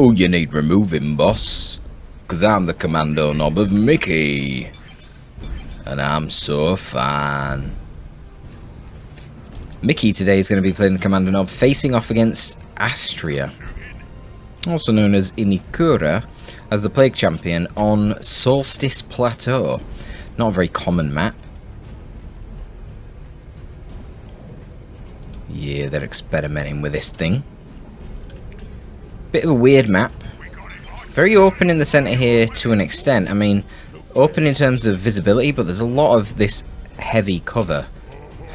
Oh, you need removing, boss. Because I'm the commando knob of Mickey. And I'm so fine. Mickey today is going to be playing the commando knob, facing off against Astrea, also known as Inikura, as the Plague Champion on Solstice Plateau. Not a very common map. Yeah, they're experimenting with this thing. Bit of a weird map. Very open in the centre here to an extent. I mean, open in terms of visibility, but there's a lot of this heavy cover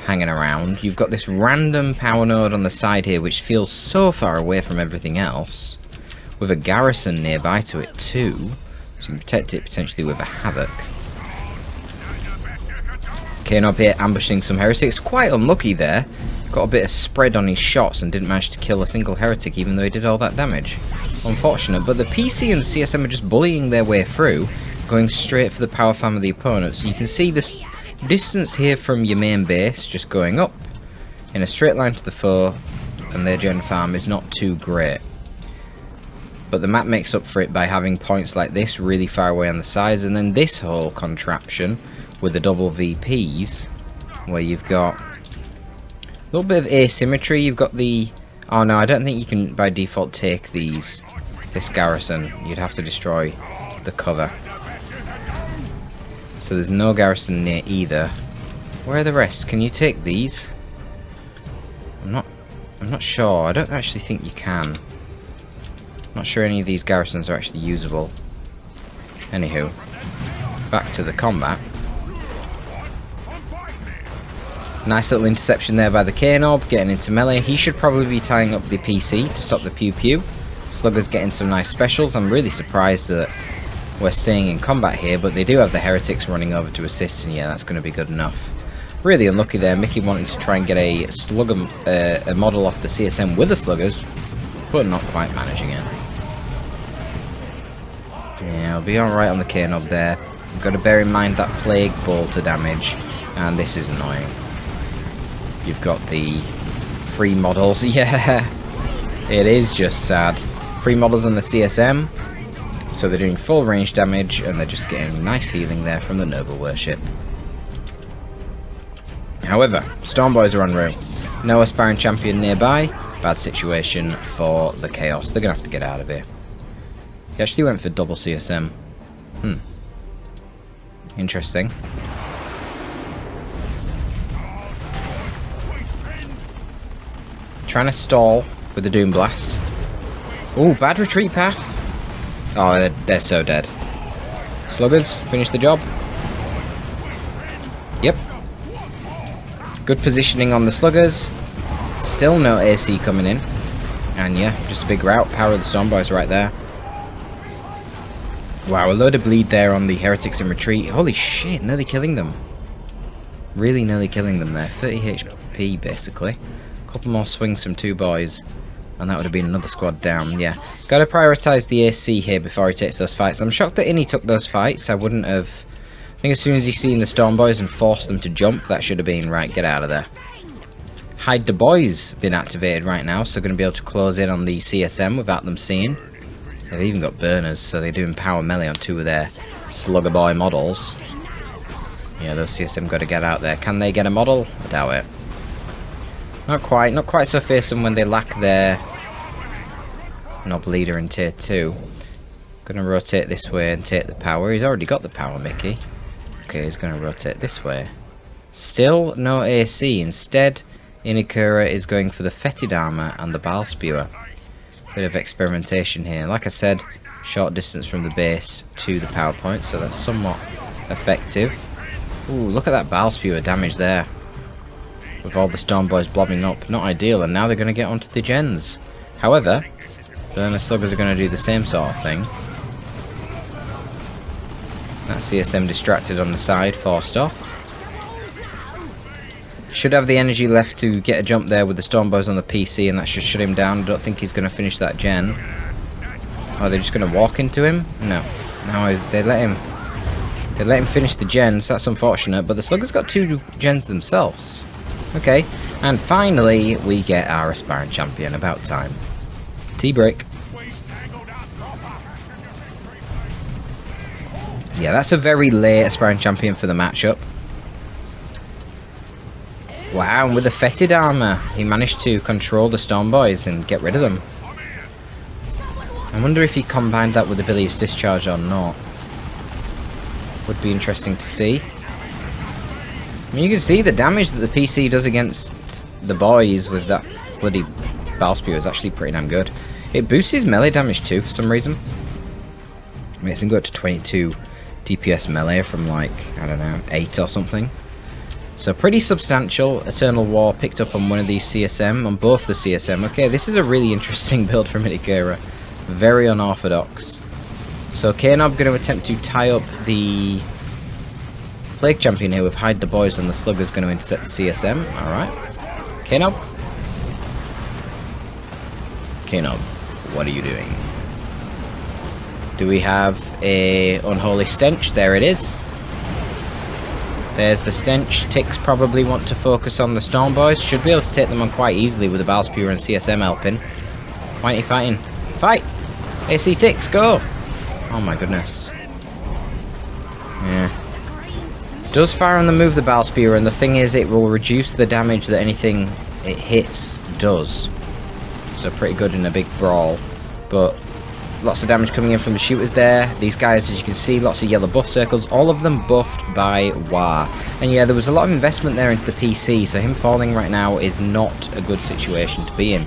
hanging around. You've got this random power node on the side here, which feels so far away from everything else, with a garrison nearby to it too, so you can protect it potentially with a havoc. K-Nob here ambushing some heretics. Quite unlucky there. Got a bit of spread on his shots and didn't manage to kill a single heretic, even though he did all that damage. Unfortunate, but the PC and the CSM are just bullying their way through, going straight for the power farm of the opponent. So you can see this distance here from your main base just going up in a straight line to the foe, and their gen farm is not too great. But the map makes up for it by having points like this really far away on the sides, and then this whole contraption with the double VPs, where you've got a little bit of asymmetry. You've got the... oh no, I don't think you can by default take this garrison. You'd have to destroy the cover. So there's no garrison near either. Where are the rest? Can you take these? I'm not sure. I don't actually think you can. Not sure any of these garrisons are actually usable. Anywho, back to the combat. Nice little interception there by the K-Nob, getting into melee. He should probably be tying up the PC to stop the pew-pew. Slugger's getting some nice specials. I'm really surprised that we're staying in combat here, but they do have the heretics running over to assist, and yeah, that's going to be good enough. Really unlucky there. Mickey wanted to try and get a slugger, a model off the CSM with the sluggers, but not quite managing it. Yeah, I'll be alright on the K-Nob there. I've got to bear in mind that plague bolter damage, and this is annoying. You've got the free models. Yeah, it is just sad. Free models on the CSM, so they're doing full range damage, and they're just getting nice healing there from the Noble Worship. However, Stormboys are en route. No aspiring champion nearby. Bad situation for the Chaos. They're going to have to get out of here. He actually went for double CSM. Interesting. Trying to stall with the Doom Blast. Oh, bad retreat path. Oh, they're so dead. Sluggers, finish the job. Yep. Good positioning on the Sluggers. Still no AC coming in. And yeah, just a big rout. Power of the Stormboys right there. Wow, a load of bleed there on the Heretics in retreat. Holy shit, nearly killing them. Really nearly killing them there. 30 HP basically. A couple more swings from two boys, and that would have been another squad down. Yeah, got to prioritise the AC here before he takes those fights. I'm shocked that Innie took those fights. I wouldn't have... I think as soon as he's seen the Stormboys and forced them to jump, that should have been, right, get out of there. Hide the Boys been activated right now, so going to be able to close in on the CSM without them seeing. They've even got burners, so they're doing power melee on two of their Slugger Boy models. Yeah, those CSM got to get out there. Can they get a model? I doubt it. Not quite so fearsome when they lack their Nob Leader in tier 2. Gonna rotate this way and take the power. He's already got the power, Mickey. Okay, he's gonna rotate this way. Still no AC. Instead, Inikura is going for the Fetid Armor and the Bile Spewer. Bit of experimentation here. Like I said, short distance from the base to the power point, so that's somewhat effective. Ooh, look at that Bile Spewer damage there. With all the Stormboys blobbing up. Not ideal, and now they're going to get onto the gens. However, the Sluggers are going to do the same sort of thing. That CSM distracted on the side, forced off. Should have the energy left to get a jump there with the Stormboys on the PC, and that should shut him down. I don't think he's going to finish that gen. Oh, they're just going to walk into him? No. No, they let him finish the gens. That's unfortunate, but the Sluggers got two gens themselves. Okay, and finally we get our aspiring champion. About time. Tea break. Yeah, that's a very late aspiring champion for the matchup. Wow, and with the fetid armor, he managed to control the Storm Boys and get rid of them. I wonder if he combined that with Ability's Discharge or not. Would be interesting to see. I mean, you can see the damage that the PC does against the boys with that bloody Bile Spear is actually pretty damn good. It boosts his melee damage too for some reason. I mean, it's going to go up to 22 DPS melee from like, I don't know, 8 or something. So pretty substantial. Eternal War picked up on one of these CSM, on both the CSM. Okay, this is a really interesting build from Inikura. Very unorthodox. So K-Nob going to attempt to tie up the Plague Champion here with Hide the Boys, and the Slugger's going to intercept the CSM. Alright. K-Nob. K-Nob, what are you doing? Do we have a Unholy Stench? There it is. There's the Stench. Ticks probably want to focus on the Storm Boys. Should be able to take them on quite easily with the Bile Spear and CSM helping. Why aren't you fighting? Fight! AC Ticks, go! Oh my goodness. Yeah. Does fire on the move the Bile Spear, and the thing is it will reduce the damage that anything it hits does. So pretty good in a big brawl. But lots of damage coming in from the shooters there. These guys, as you can see, lots of yellow buff circles. All of them buffed by War. And yeah, there was a lot of investment there into the PC, so him falling right now is not a good situation to be in.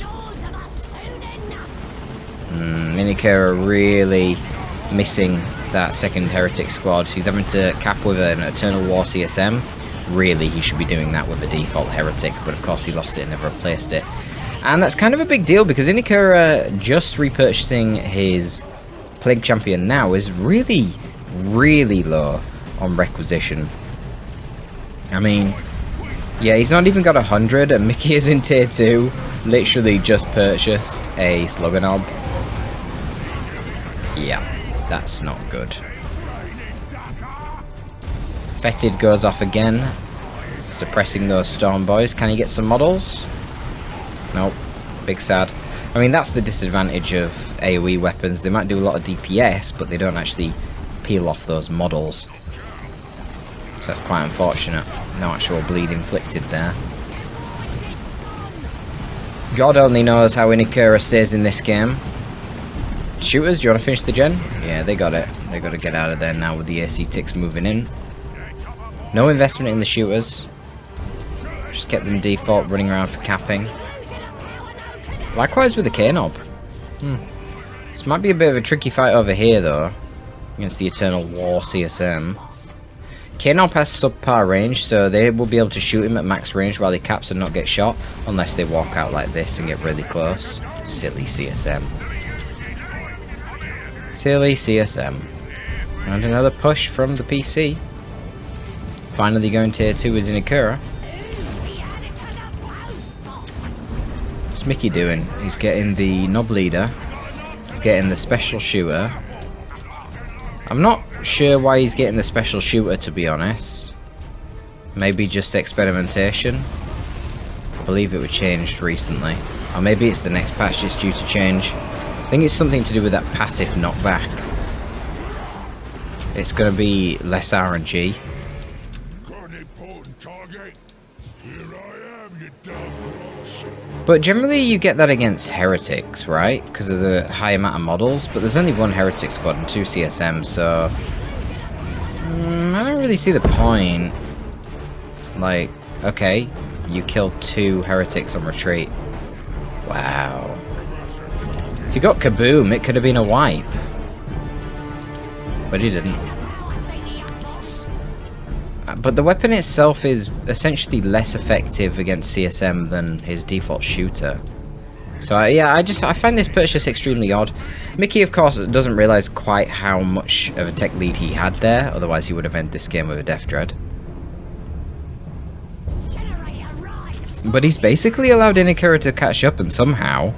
Inikura really missing that second Heretic squad. He's having to cap with an Eternal War CSM. Really, he should be doing that with a default Heretic, but of course he lost it and never replaced it. And that's kind of a big deal, because Inikura just repurchasing his Plague Champion now is really, really low on requisition. I mean, yeah, he's not even got 100, and Mickey is in tier 2, literally just purchased a Slugger Knob. Yeah, that's not good. Fetid goes off again, suppressing those Storm Boys. Can he get some models? Nope. Big sad. I mean, that's the disadvantage of AoE weapons. They might do a lot of DPS, but they don't actually peel off those models. So that's quite unfortunate. No actual bleed inflicted there. God only knows how Inikura stays in this game. Shooters, do you want to finish the gen? Yeah, they got it. They got to get out of there now with the AC ticks moving in. No investment in the shooters. Just get them default running around for capping. Likewise with the K-Nob. This might be a bit of a tricky fight over here though, against the Eternal War CSM. K-Nob has subpar range, so they will be able to shoot him at max range while he caps and not get shot, unless they walk out like this and get really close. Silly CSM. Silly CSM. And another push from the PC. Finally going tier 2 is Inikura. What's Mickey doing? He's getting the Nob Leader. He's getting the Special Shooter. I'm not sure why he's getting the Special Shooter, to be honest. Maybe just experimentation. I believe it was changed recently. Or maybe it's the next patch it's due to change. I think it's something to do with that passive knockback. It's going to be less RNG. But generally you get that against Heretics, right? Because of the high amount of models. But there's only one Heretic squad and 2 CSM, so... I don't really see the point. Like, okay, you killed 2 Heretics on retreat. Wow. If you got Kaboom, it could have been a wipe. But he didn't. But the weapon itself is essentially less effective against CSM than his default shooter. So yeah, I find this purchase extremely odd. Mickey, of course, doesn't realise quite how much of a tech lead he had there, otherwise he would have ended this game with a Death Dread. But he's basically allowed Inikura to catch up, and somehow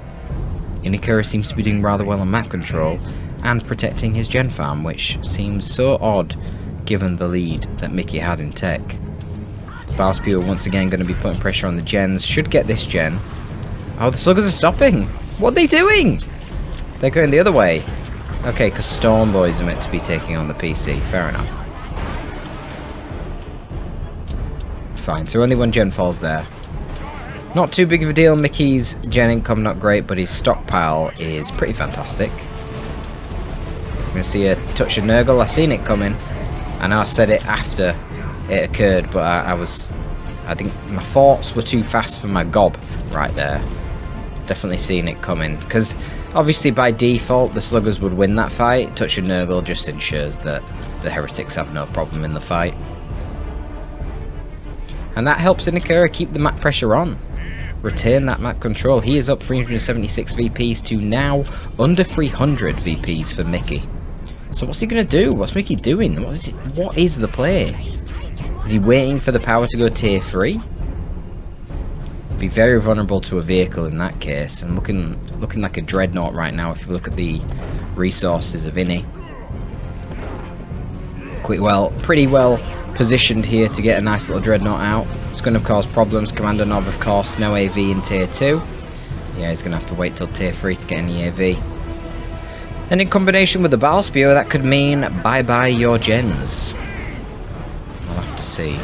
Inikura seems to be doing rather well on map control and protecting his gen farm, which seems so odd given the lead that Mickey had in tech. Bile Spear once again going to be putting pressure on the gens. Should get this gen. Oh, the sluggers are stopping. What are they doing? They're going the other way. Okay, because Storm Boys are meant to be taking on the PC. Fair enough. Fine, so only one gen falls there. Not too big of a deal. Mickey's gen income not great, but his stockpile is pretty fantastic. I'm going to see a touch of Nurgle. I seen it coming. I know I said it after it occurred, but I think my thoughts were too fast for my gob right there. Definitely seen it coming, because obviously by default the sluggers would win that fight. Touch of Nurgle just ensures that the heretics have no problem in the fight. And that helps Inikura keep the map pressure on. Retain that map control. He is up 376 VPs to now under 300 VPs for Mickey. So what's he going to do? What's Mickey doing? What is the play? Is he waiting for the power to go tier 3? Be very vulnerable to a vehicle in that case, and looking like a dreadnought right now if you look at the resources of Ini. Pretty well positioned here to get a nice little dreadnought out. It's going to cause problems. Commander Nob, of course, no AV in tier 2. Yeah, he's going to have to wait till tier 3 to get any AV. And in combination with the Battle Spear, that could mean bye-bye your gens. I'll have to see.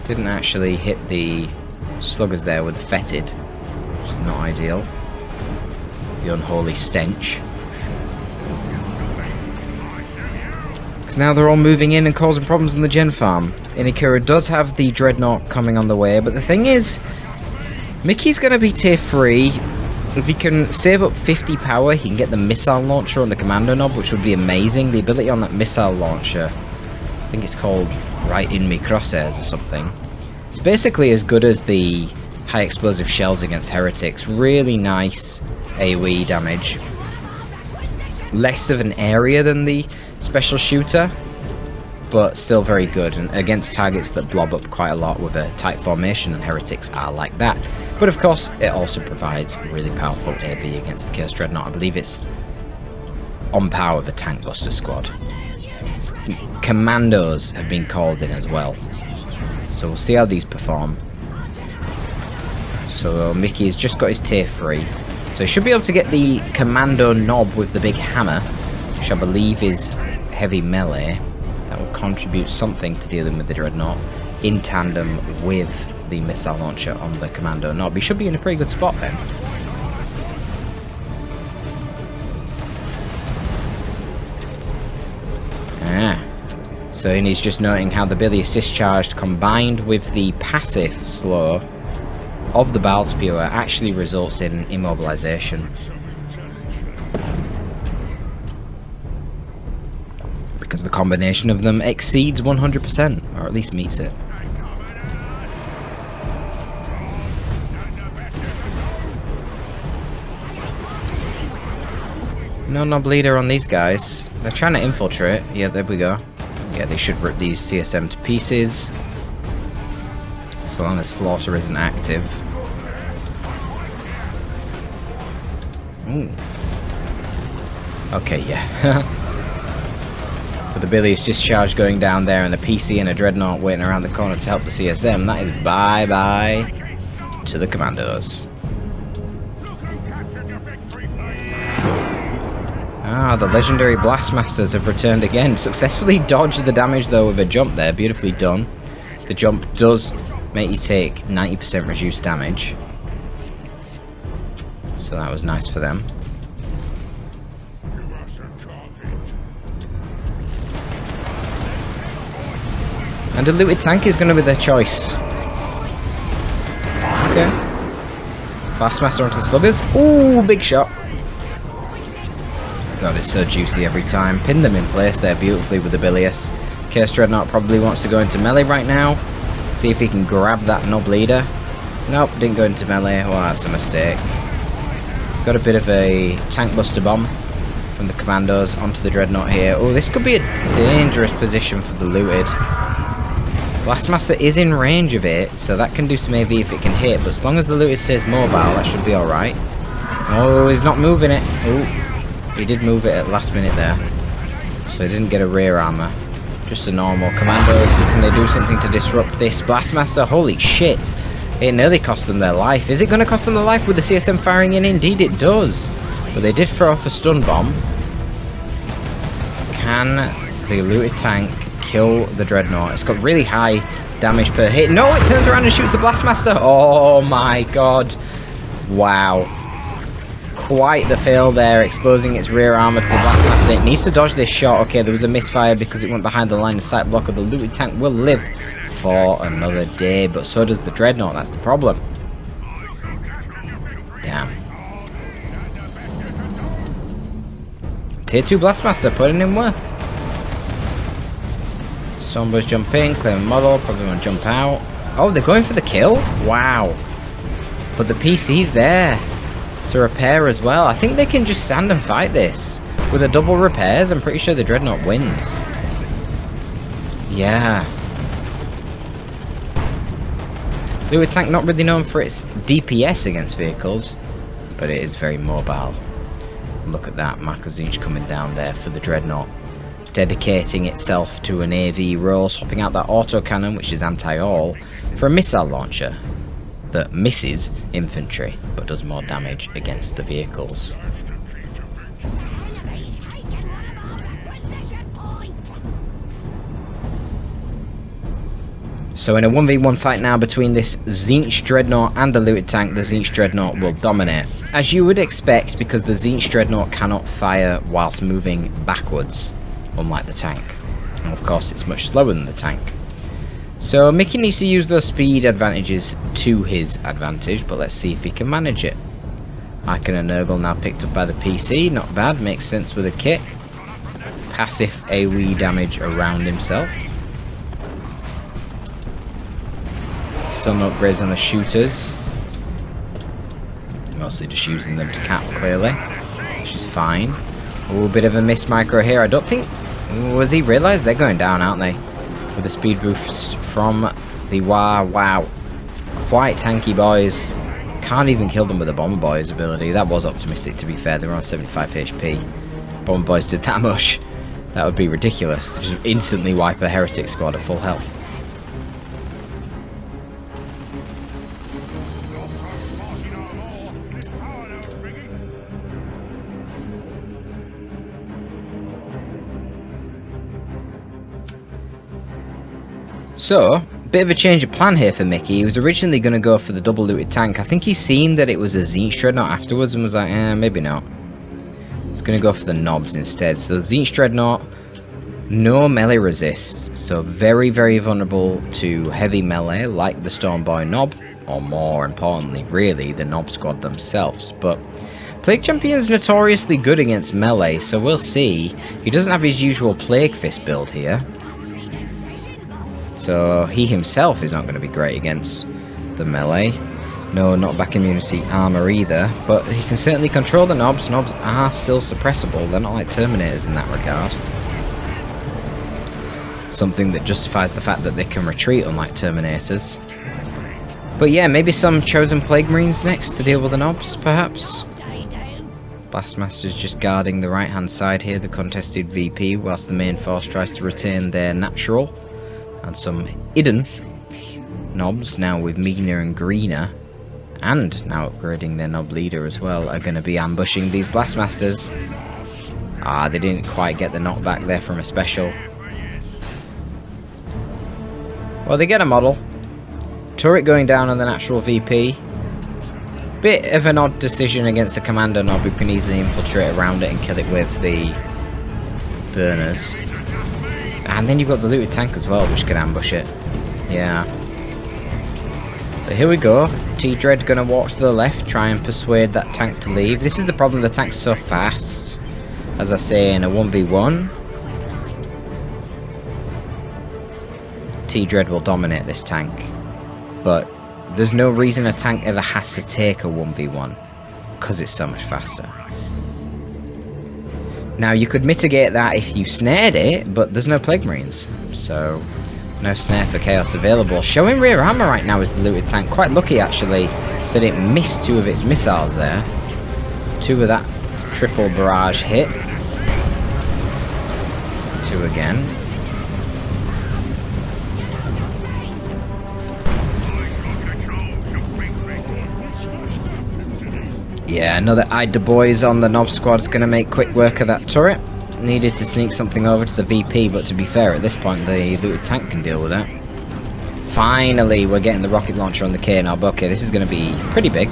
Didn't actually hit the sluggers there with the fetid, which is not ideal. The unholy stench. Because now they're all moving in and causing problems in the gen farm. Inikura does have the dreadnought coming on the way, but the thing is, Mickey's going to be tier 3. If he can save up 50 power, he can get the missile launcher on the Commando Knob, which would be amazing. The ability on that missile launcher, I think it's called Right in Me Crosshairs or something. It's basically as good as the high explosive shells against heretics. Really nice AoE damage. Less of an area than the special shooter, but still very good, and against targets that blob up quite a lot with a tight formation, and heretics are like that. But of course, it also provides really powerful AV against the Chaos Dreadnought. I believe it's on par with a Tank Buster squad. Commandos have been called in as well, so we'll see how these perform. So Mickey has just got his tier 3, so he should be able to get the Commando Knob with the big hammer, which I believe is heavy melee. That will contribute something to dealing with the Dreadnought in tandem with the missile launcher on the Commando Knob. He should be in a pretty good spot then. So he's just noting how the Bilious Discharged combined with the passive slow of the Battle Spewer actually results in immobilization. Because the combination of them exceeds 100%, or at least meets it. No Knob leader on these guys. They're trying to infiltrate. Yeah, there we go. Yeah, they should rip these CSM to pieces. So long as Slaughter isn't active. Ooh. Okay, yeah. With the Bilious Discharge going down there and the PC and a Dreadnought waiting around the corner to help the CSM, that is bye-bye to the Commandos. Ah, the legendary Blastmasters have returned again. Successfully dodged the damage though with a jump there. Beautifully done. The jump does make you take 90% reduced damage. So that was nice for them. And a looted tank is going to be their choice. Okay. Blastmaster onto the sluggers. Ooh, big shot. God, it's so juicy every time. Pin them in place there beautifully with the Bilious. Chaos Dreadnought probably wants to go into melee right now. See if he can grab that Knob leader. Nope, didn't go into melee. Oh, that's a mistake. Got a bit of a Tank Buster bomb from the Commandos onto the Dreadnought here. Oh, this could be a dangerous position for the looted. Blastmaster is in range of it, so that can do some AV if it can hit, but as long as the looted stays mobile, that should be alright. Oh, he's not moving it. Oh. He did move it at last minute there, so he didn't get a rear armor. Just a normal. Commandos, can they do something to disrupt this? Blastmaster, holy shit! It nearly cost them their life. Is it going to cost them their life with the CSM firing in? Indeed it does. But they did throw off a stun bomb. Can the looted tank kill the Dreadnought? It's got really high damage per hit. No, it turns around and shoots the Blastmaster. Oh my god. Wow. Quite the fail there, exposing its rear armor to the Blastmaster. It needs to dodge this shot. Okay, there was a misfire because it went behind the line of sight blocker. The looted tank will live for another day, but so does the Dreadnought. That's the problem. Damn. Tier 2 Blastmaster putting in work. Stormboys jump in, claim model, probably want to jump out. Oh, they're going for the kill? Wow. But the PC's there to repair as well. I think they can just stand and fight this. With a double repairs, I'm pretty sure the Dreadnought wins. Yeah. Looted tank not really known for its DPS against vehicles, but it is very mobile. Look at that, Mako Tzeentch coming down there for the Dreadnought. Dedicating itself to an AV role, swapping out that autocannon, which is anti-all, for a missile launcher that misses infantry, but does more damage against the vehicles. So in a 1v1 fight now between this Tzeentch Dreadnought and the looted tank, the Tzeentch Dreadnought will dominate. As you would expect, because the Tzeentch Dreadnought cannot fire whilst moving backwards, unlike the tank. And of course it's much slower than the tank. So Mickey needs to use those speed advantages to his advantage, but let's see if he can manage it. Icon and Nurgle now picked up by the PC, not bad, makes sense with a kit. Passive AoE damage around himself. Stun upgrades on the shooters. Mostly just using them to cap clearly, which is fine. Oh, a bit of a missed micro here. I don't think... Was he realised? They're going down, aren't they? With a speed boost from the Wow. Quite tanky boys. Can't even kill them with a Bomber Boy's ability. That was optimistic, to be fair. They were on 75 HP. Bomber Boys did that much. That would be ridiculous. They just instantly wipe a Heretic squad at full health. So, bit of a change of plan here for Mickey. He was originally going to go for the double looted tank. I think he's seen that it was a Tzeentch Dreadnought afterwards and was like, maybe not. He's going to go for the knobs instead. So the Tzeentch Dreadnought, no melee resist. So very, very vulnerable to heavy melee like the Stormboy Nob. Or more importantly, really, the Nob squad themselves. But Plague Champion's notoriously good against melee, so we'll see. He doesn't have his usual Plague Fist build here. So he himself is not going to be great against the melee. No, not back immunity armor either. But he can certainly control the knobs. Knobs are still suppressible. They're not like Terminators in that regard. Something that justifies the fact that they can retreat unlike Terminators. But yeah, maybe some chosen Plague Marines next to deal with the knobs, perhaps. Blastmaster's just guarding the right hand side here, the contested VP, whilst the main force tries to retain their natural. And some hidden knobs, now with Meaner and Greener, and now upgrading their knob leader as well, are going to be ambushing these Blastmasters. Ah, they didn't quite get the knockback there from a special. Well, they get a model. Turret going down on the natural VP. Bit of an odd decision against the Commander Nob, who can easily infiltrate around it and kill it with the burners. And then you've got the looted tank as well, which can ambush it. Yeah. But here we go. T-Dread gonna walk to the left, try and persuade that tank to leave. This is the problem, the tank's so fast. As I say, in a 1v1, T-Dread will dominate this tank. But there's no reason a tank ever has to take a 1v1, because it's so much faster. Now, you could mitigate that if you snared it, but there's no Plague Marines. So, no snare for Chaos available. Showing rear armor right now is the looted tank. Quite lucky, actually, that it missed 2 of its missiles there. 2 of that triple barrage hit. 2 again. Yeah, another Ida boys on the Knob squad is going to make quick work of that turret. Needed to sneak something over to the VP, but to be fair, at this point the looted tank can deal with that. Finally, we're getting the rocket launcher on the K-Knob. Okay, this is going to be pretty big.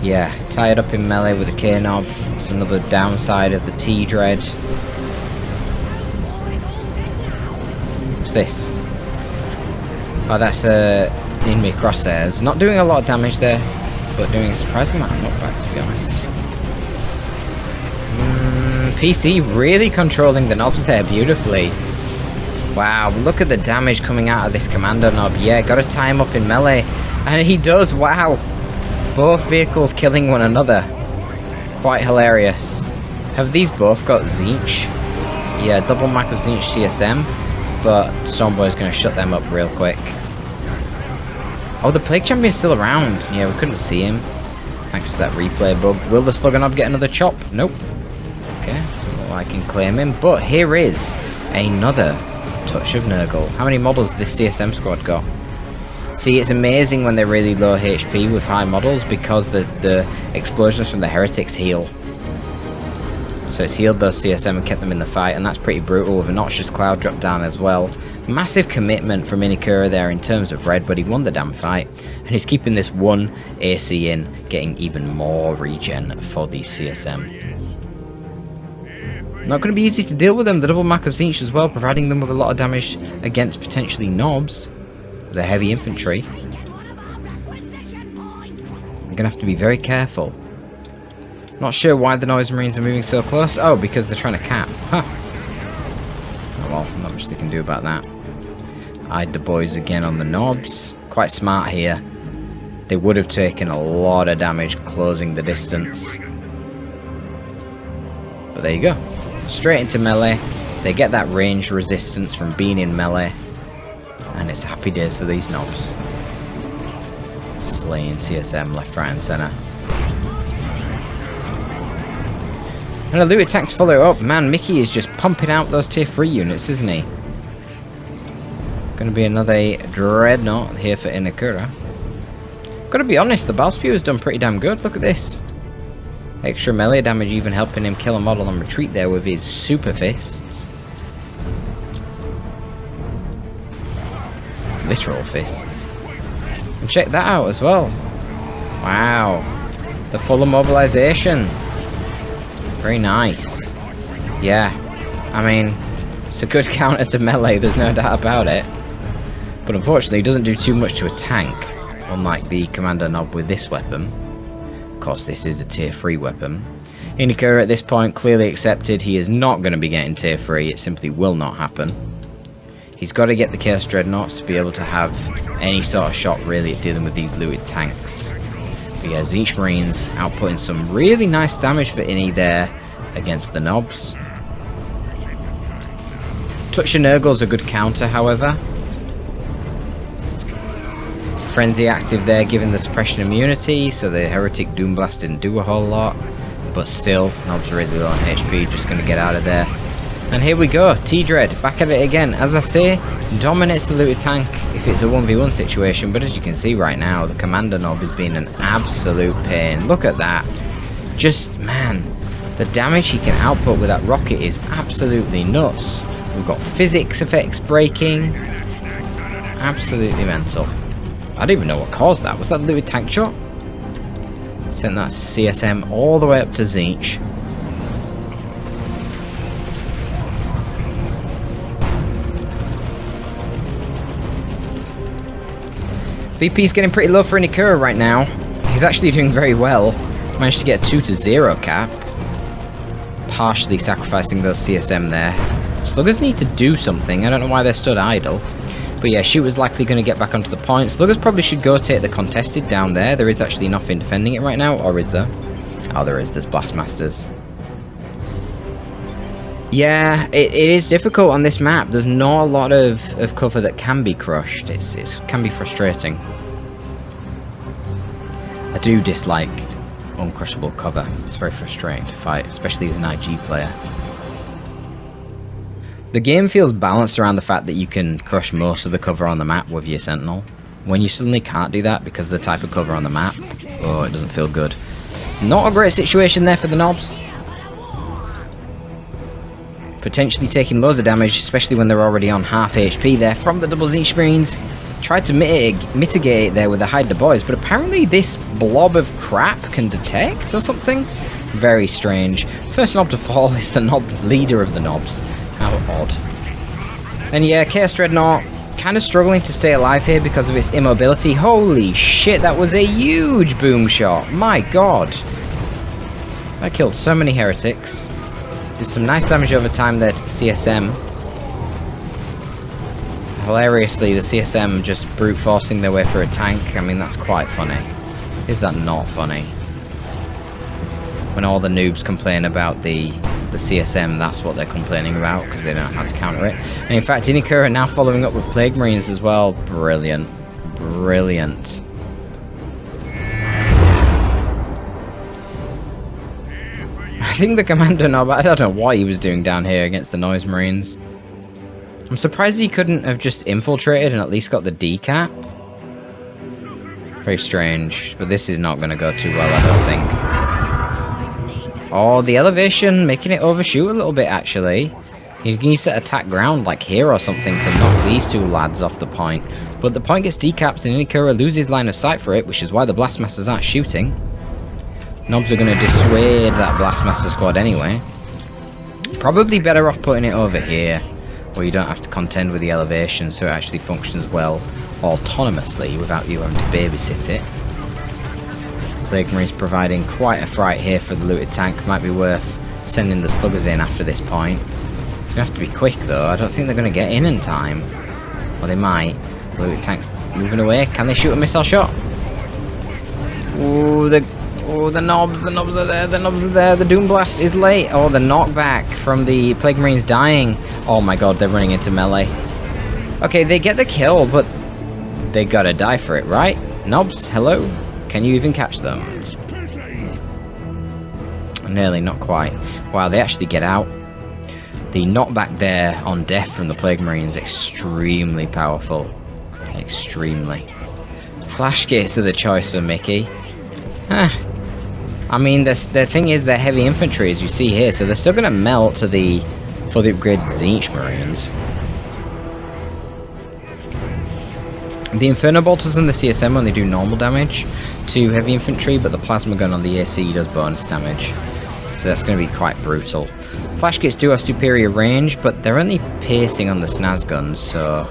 Yeah, tied up in melee with the K-Knob. It's another downside of the T-Dread. What's this? Oh, that's enemy crosshairs. Not doing a lot of damage there, but doing a surprising amount of knockback, to be honest. PC really controlling the knobs there beautifully. Wow, look at the damage coming out of this Commander knob. Yeah, gotta tie him up in melee. And he does, wow. Both vehicles killing one another. Quite hilarious. Have these both got Zinch? Yeah, double Mac of Zinch CSM. But Stormboy's gonna shut them up real quick. Oh, the Plague Champion's still around. Yeah, we couldn't see him. Thanks to that replay bug. Will the Slugger Knob get another chop? Nope. Okay, doesn't look like I can claim him. But here is another touch of Nurgle. How many models does this CSM squad got? See, it's amazing when they're really low HP with high models because the explosions from the heretics heal. So it's healed those CSM and kept them in the fight, and that's pretty brutal with a Noxious Cloud drop down as well. Massive commitment from Inikura there in terms of red, but he won the damn fight. And he's keeping this one AC in, getting even more regen for the CSM. Not going to be easy to deal with them. The double Mac of Zinch as well, providing them with a lot of damage against potentially knobs. The heavy infantry. They're going to have to be very careful. Not sure why the Noise Marines are moving so close. Oh, because they're trying to cap. Huh. Oh well, not much they can do about that. Eyed the boys again on the knobs. Quite smart here. They would have taken a lot of damage closing the distance. But there you go. Straight into melee. They get that range resistance from being in melee. And it's happy days for these knobs. Slaying CSM left, right and centre. And a looted tank to follow up. Man, Mickey is just pumping out those tier 3 units, isn't he? Gonna be another Dreadnought here for Inikura. Gotta be honest, the Ball Spew has done pretty damn good. Look at this. Extra melee damage, even helping him kill a model on retreat there with his super fists. Literal fists. And check that out as well. Wow. The full immobilization. Very nice. Yeah. I mean, it's a good counter to melee, there's no doubt about it. But unfortunately, it doesn't do too much to a tank, unlike the Commander knob with this weapon. Of course, this is a tier 3 weapon. Inikura at this point clearly accepted he is not going to be getting tier 3. It simply will not happen. He's got to get the Chaos Dreadnoughts to be able to have any sort of shot really at dealing with these looted tanks. But yeah, Zinch Marines outputting some really nice damage for Ini there against the knobs. Touch of Nurgle's a good counter, however. Frenzy active there, giving the suppression immunity, so the Heretic Doomblast didn't do a whole lot. But still, knobs are really low on HP, just going to get out of there. And here we go, T-Dread, back at it again. As I say, dominates the looted tank if it's a 1v1 situation, but as you can see right now, the Commander knob has been an absolute pain. Look at that. Just, man, the damage he can output with that rocket is absolutely nuts. We've got physics effects breaking. Absolutely mental. I don't even know what caused that. Was that looted tank shot? Sent that CSM all the way up to Zinch. VP's getting pretty low for Inikura right now. He's actually doing very well. Managed to get a 2-0 cap. Partially sacrificing those CSM there. Sluggers need to do something. I don't know why they're stood idle. But yeah, Shooter's likely going to get back onto the point. Sluggers probably should go take the contested down there. There is actually nothing defending it right now. Or is there? Oh, there is. There's Blastmasters. Yeah, it is difficult on this map. There's not a lot of cover that can be crushed. It can be frustrating. I do dislike uncrushable cover. It's very frustrating to fight, especially as an IG player. The game feels balanced around the fact that you can crush most of the cover on the map with your Sentinel. when you suddenly can't do that because of the type of cover on the map, oh, it doesn't feel good. Not a great situation there for the Knobs. Potentially taking loads of damage, especially when they're already on half HP there from the double Zinch Marines. Tried to mitigate it there with the Hide the Boys, but apparently this blob of crap can detect or something? Very strange. First Knob to fall is the Knob leader of the Knobs. How odd. And yeah, Chaos Dreadnought kind of struggling to stay alive here because of its immobility. Holy shit, that was a huge boom shot. My god. That killed so many heretics. Did some nice damage over time there to the CSM. Hilariously, the CSM just brute forcing their way through a tank. I mean, that's quite funny. Is that not funny? When all the noobs complain about the CSM, that's what they're complaining about, because they don't know how to counter it. And in fact, Inikura are now following up with Plague Marines as well. Brilliant. Brilliant. I think the Commander Knob, I don't know what he was doing down here against the Noise Marines. I'm surprised he couldn't have just infiltrated and at least got the decap. Very strange, but this is not going to go too well, I don't think. Oh, the elevation, making it overshoot a little bit, actually. He needs to attack ground, like here or something, to knock these two lads off the point. But the point gets decapped and Inikura loses line of sight for it, which is why the Blastmasters aren't shooting. Knobs are going to dissuade that Blastmaster squad anyway. Probably better off putting it over here, where you don't have to contend with the elevation, so it actually functions well autonomously without you having to babysit it. Plague Marines providing quite a fright here for the looted tank. Might be worth sending the sluggers in after this point. It's going to have to be quick though. I don't think they're going to get in time. Well, they might. The looted tank's moving away. Can they shoot a missile shot? Ooh, the Knobs are there, the Knobs are there, the Doom Blast is late. Oh, the knockback from the Plague Marines dying. Oh my god, they're running into melee. Okay, they get the kill, but they gotta die for it, right? Knobs, hello? Can you even catch them? Nearly, not quite. Wow, they actually get out. The knockback there on death from the Plague Marines, extremely powerful. Extremely. Flash gates are the choice for Mickey. I mean, the thing is, they're heavy infantry, as you see here, so they're still going to melt to the fully upgraded Zinch Marines. The Inferno Bolters and the CSM only do normal damage to heavy infantry, but the Plasma Gun on the AC does bonus damage. So that's going to be quite brutal. Flash Gates do have superior range, but they're only piercing on the Snaz Guns, so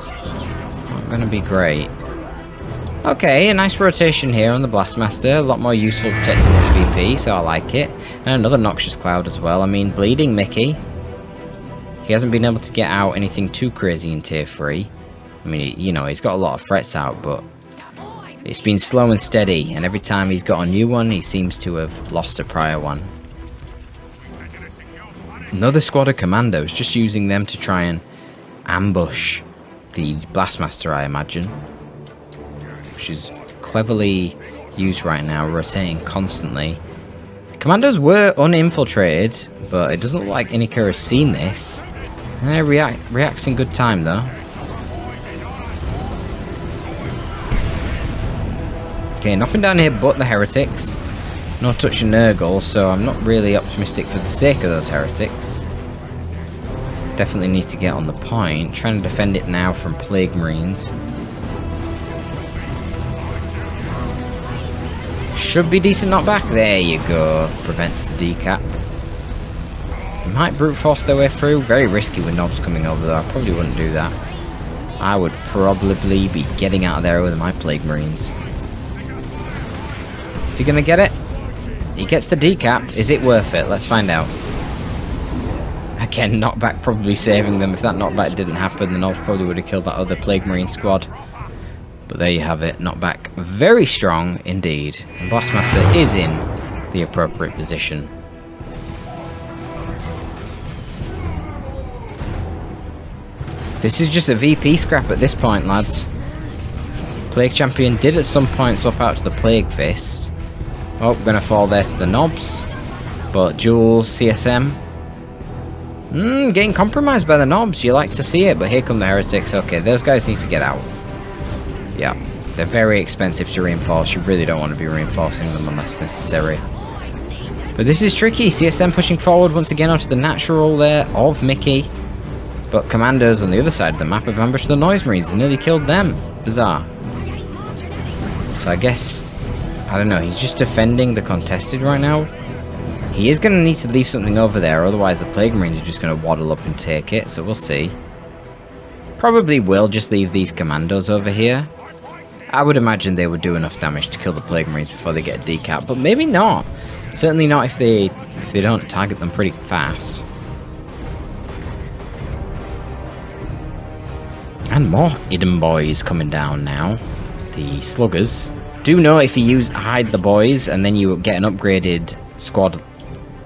not going to be great. Okay, a nice rotation here on the Blastmaster. A lot more useful protecting this VP, so I like it. And another Noxious Cloud as well. I mean, Bleeding Mickey. He hasn't been able to get out anything too crazy in Tier 3. I mean, you know, he's got a lot of threats out, but it's been slow and steady. And every time he's got a new one, he seems to have lost a prior one. Another squad of Commandos, just using them to try and ambush the Blastmaster, I imagine. Which is cleverly used right now, rotating constantly. The Commandos were uninfiltrated, but it doesn't look like Inikura has seen this. And it reacts in good time though. Okay, nothing down here but the heretics. No touch of Nurgle, so I'm not really optimistic for the sake of those heretics. Definitely need to get on the point. Trying to defend it now from Plague Marines. Should be decent knockback. There you go. Prevents the decap. They might brute force their way through. Very risky with Knobs coming over though. I probably wouldn't do that. I would probably be getting out of there with my Plague Marines. Is he going to get it? He gets the decap. Is it worth it? Let's find out. Again, knockback probably saving them. If that knockback didn't happen, the Knobs probably would have killed that other Plague Marine squad. But there you have it, knockback very strong indeed. And Blastmaster is in the appropriate position. This is just a VP scrap at this point, lads. Plague Champion did at some point swap out to the Plague Fist. Oh, gonna fall there to the Knobs. But Jules, CSM. Getting compromised by the Knobs. You like to see it, but here come the heretics. Okay, those guys need to get out. Yeah, They're very expensive to reinforce. You really don't want to be reinforcing them unless necessary. But this is tricky. CSM pushing forward once again onto the natural there of Mickey. But commandos on the other side of the map have ambushed the Noise Marines and nearly killed them. Bizarre. So I guess, I don't know, he's just defending the contested right now. He is going to need to leave something over there, otherwise the Plague Marines are just going to waddle up and take it, so we'll see. Probably will just leave these commandos over here. I would imagine they would do enough damage to kill the Plague Marines before they get a decap, but maybe not. Certainly not if they don't target them pretty fast. And more Eden boys coming down now. The sluggers. Do know if you use hide the boys and then you get an upgraded squad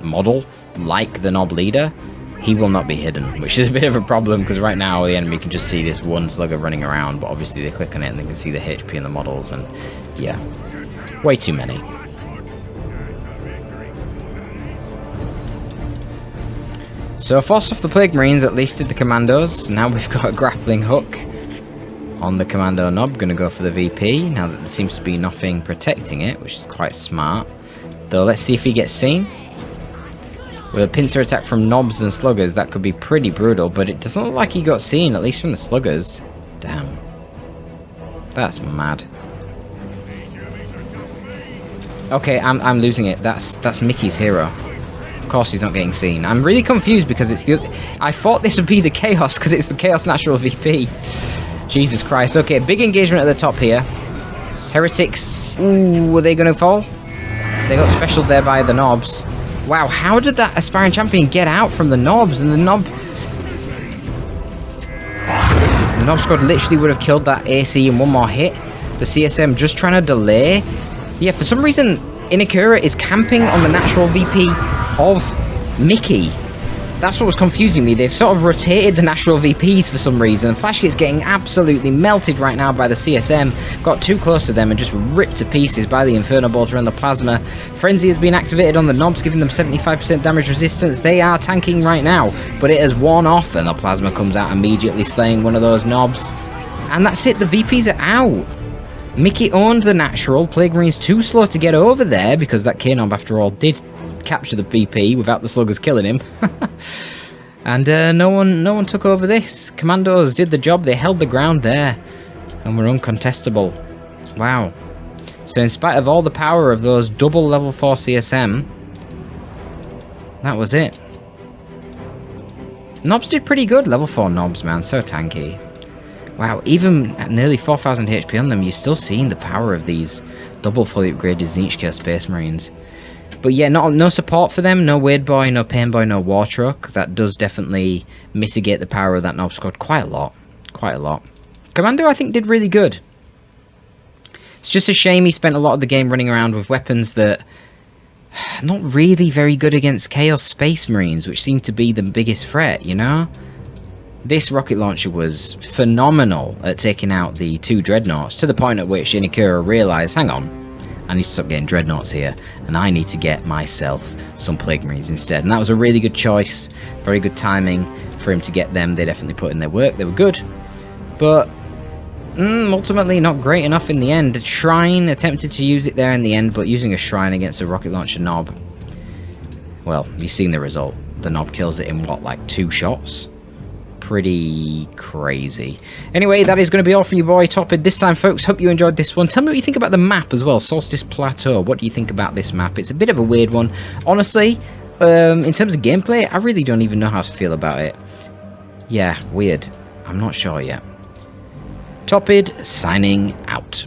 model like the Nob Leader, he will not be hidden, which is a bit of a problem because right now the enemy can just see this one slugger running around, but obviously they click on it and they can see the HP and the models, and yeah, way too many. So forced off the Plague Marines, at least did the commandos. Now we've got a grappling hook on the commando Nob, gonna go for the VP, now that there seems to be nothing protecting it, which is quite smart. Though let's see if he gets seen. With a pincer attack from Nobs and Sluggers, that could be pretty brutal, but it doesn't look like he got seen, at least from the Sluggers. Damn. That's mad. Okay, I'm losing it. That's Mickey's hero. Of course he's not getting seen. I'm really confused because it's the... I thought this would be the Chaos, because it's the Chaos Natural VP. Jesus Christ. Okay, big engagement at the top here. Heretics. Ooh, are they going to fall? They got specialed there by the Nobs. Wow, how did that aspiring champion get out from the Nobs? And the Nob squad literally would have killed that AC in one more hit. The CSM just trying to delay. Yeah, for some reason, Inakura is camping on the natural VP of Mickey. That's what was confusing me. They've sort of rotated the natural VPs for some reason. Flashkit's getting absolutely melted right now by the CSM. Got too close to them and just ripped to pieces by the Inferno Bolter and the Plasma. Frenzy has been activated on the Nobs, giving them 75% damage resistance. They are tanking right now, but it has worn off and the Plasma comes out immediately, slaying one of those Nobs. And that's it, the VPs are out. Mickey owned the natural. Plague Marine's too slow to get over there because that K-Nob, after all, did capture the VP without the sluggers killing him. And no one took over this. Commandos did the job. They held the ground there and were uncontestable. Wow. So in spite of all the power of those double level 4 CSM, that was it. Nobs did pretty good. Level 4 Nobs, man. So tanky. Wow, even at nearly 4,000 HP on them, you're still seeing the power of these double fully upgraded Zinchka Space Marines. But yeah, no support for them, no Wade Boy, no Pain Boy, no War Truck. That does definitely mitigate the power of that Nob squad quite a lot. Quite a lot. Commando, I think, did really good. It's just a shame he spent a lot of the game running around with weapons that... not really very good against Chaos Space Marines, which seem to be the biggest threat, you know? This rocket launcher was phenomenal at taking out the 2 Dreadnoughts, to the point at which Inakura realised, hang on, I need to stop getting Dreadnoughts here, and I need to get myself some Plague Marines instead. And that was a really good choice, very good timing for him to get them. They definitely put in their work, they were good. But ultimately not great enough in the end. Shrine attempted to use it there in the end, but using a Shrine against a rocket launcher Nob, well, you've seen the result. The Nob kills it in, what, like 2 shots? Pretty crazy. Anyway, that is going to be all from your boy Torpid this time, folks. Hope you enjoyed this one. Tell me what you think about the map as well, Solstice Plateau. What do you think about this map? It's a bit of a weird one. Honestly, in terms of gameplay, I really don't even know how to feel about it. Yeah, weird. I'm not sure yet. Torpid signing out.